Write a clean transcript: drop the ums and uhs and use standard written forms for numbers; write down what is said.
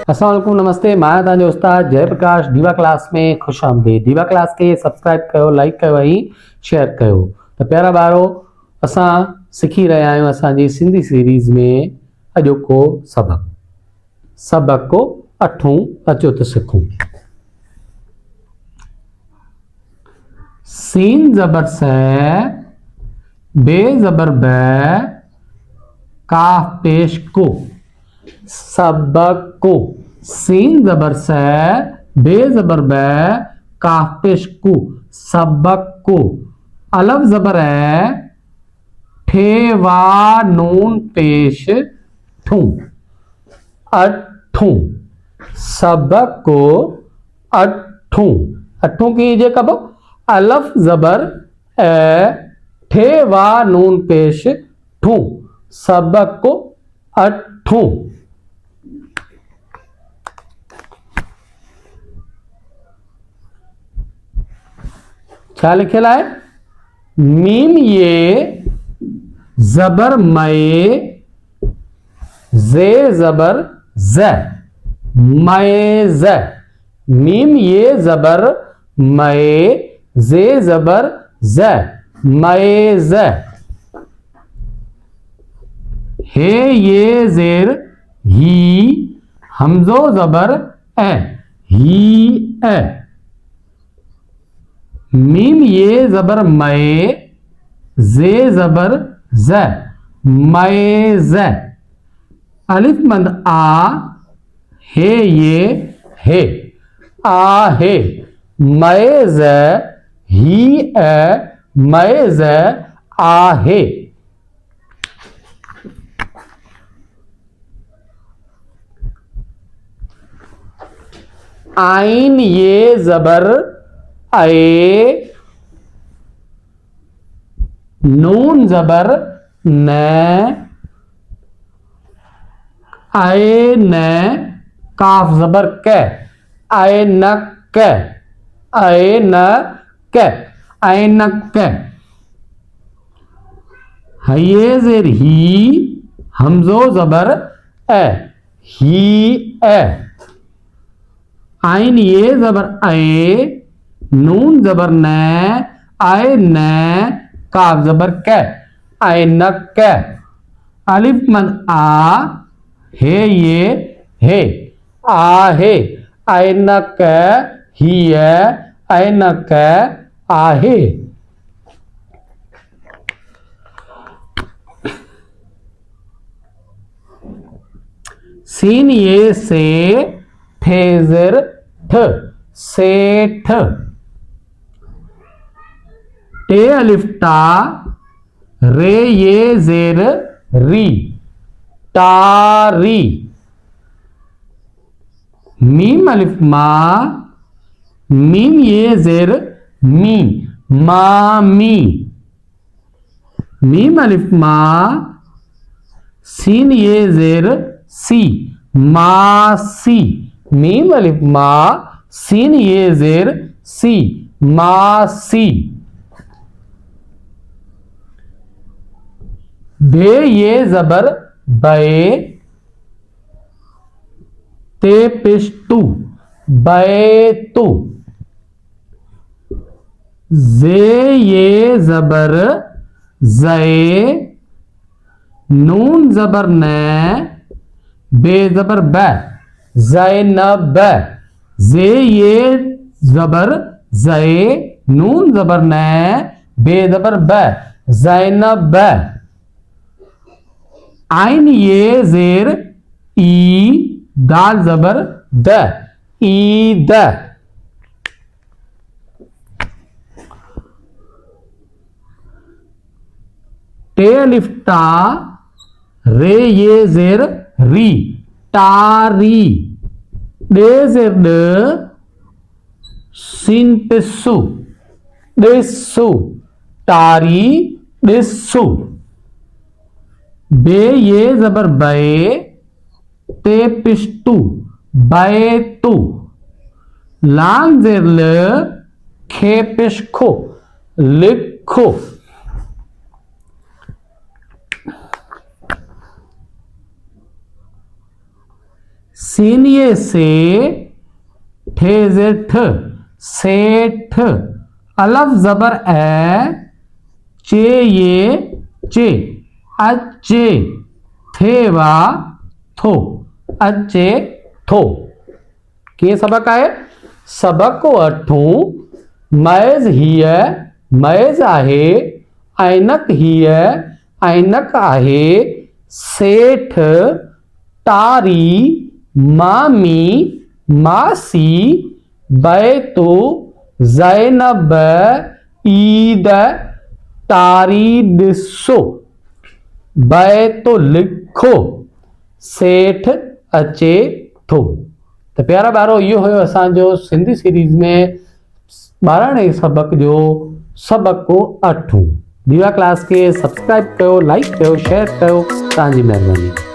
अस्सलाम वालेकुम, नमस्ते। मां तव्हांजो उस्ताद जयप्रकाश दीवा क्लास में खुश आमदीद। दीवा क्लास के सब्सक्राइब कयो, लाइक कयो ऐं शेयर कयो। तो प्यारा ॿारो, असां सिखी रहिया आहियूं असांजी सिंधी सीरीज़ में अॼोको सबक को अठों अचो त सिखूं। सीन ज़बर से, बे ज़बर बै, काफ पेश को, सबक को। सीन ज़बर से, बे ज़बर बै, काफ पेश को, सबक को। अलफ ज़बर है, ठे वा नून पेश ठू, अठू। सबक को अठू। अठू कीजिए कब? अलफ ज़बर ए, ठे वा नून पेश ठू, सबक को अठू। क्या लिखेला है? मीम ये ज़बर मये, जे ज़बर ज़, मये ज़। मीम ये ज़बर मये, जे ज़बर ज़, मये ज़। हे ये ज़ेर ही, हमज़ो ज़बर ए, ही ए। मीम ये ज़बर मये, जे ज़बर ज़, मये ज़। अलिफ मंद आ, हे ये हे, आ हे। मये ज़, ही ए, मये ज़, आ हे। आइन ये ज़बर ए, नून ज़बर न, आए न, काफ ज़बर क, आए न क, आए न क, आए न क। हये ज़ेर ही, हमज़ो ज़बर ए, ही ए। आइन ये ज़बर ए, नून ज़बर न, आए न, काफ ज़बर क, आए न क। अलिफ मद आ, हे ये हे, आ हे। आए न क, ही है, आए न क, आ हे। सीन ये से, ठे ज़ेर ठ, सेठ। टे अलिफ टा, रे ये ज़ेर री, टारी। मीम अलिफ मा, मीम ये ज़ेर मी, मामी। मीम अलिफ मा, सीन ये ज़ेर सी, मासी। मीम अलिफ मा, सीन ये ज़ेर सी, मासी। बे ये ज़बर बे, ते पेश तू, बैतु। जे ये ज़बर ज़े, नून ज़बर न, बे ज़बर ब, ज़ैनब। जे ये ज़बर ज़े, नून ज़बर न, बे ज़बर ब, ज़ैनब। आइन ये ज़ेर ई, दाल ज़बर द, ईद। टे अलिफ टा, रे ये ज़ेर री, टारी। डे ज़ेर ड, सीन पे सु, डिसु, टारी, डिसु। बे ये ज़बर बे, ते पिश्तु, बैतु। लाम ज़ेर ल, खे पेश खो, लिखो। सीनिये से, ठे जे ठ, सेठ। अलफ जबर ए, चे ये चे, अचे। थेवा थो, अचे थो। के सबक आहे? सबक वठूं। मैज़ हीअ मैज़ आहे, ऐनक हीअ ऐनक आहे। सेठ तारी, मामी मासी। बैतु ज़ैनब ईद तारी ॾिसो। बैतु लिखो, सेठ अचे थो। तो प्यारा ॿारो, इहो हुयो असांजो सिंधी सीरीज़ में 12वें सबक जो सबक 8। दीवा क्लास के सब्सक्राइब कयो, लाइक कयो, शेयर कयो। तव्हांजी महिरबानी।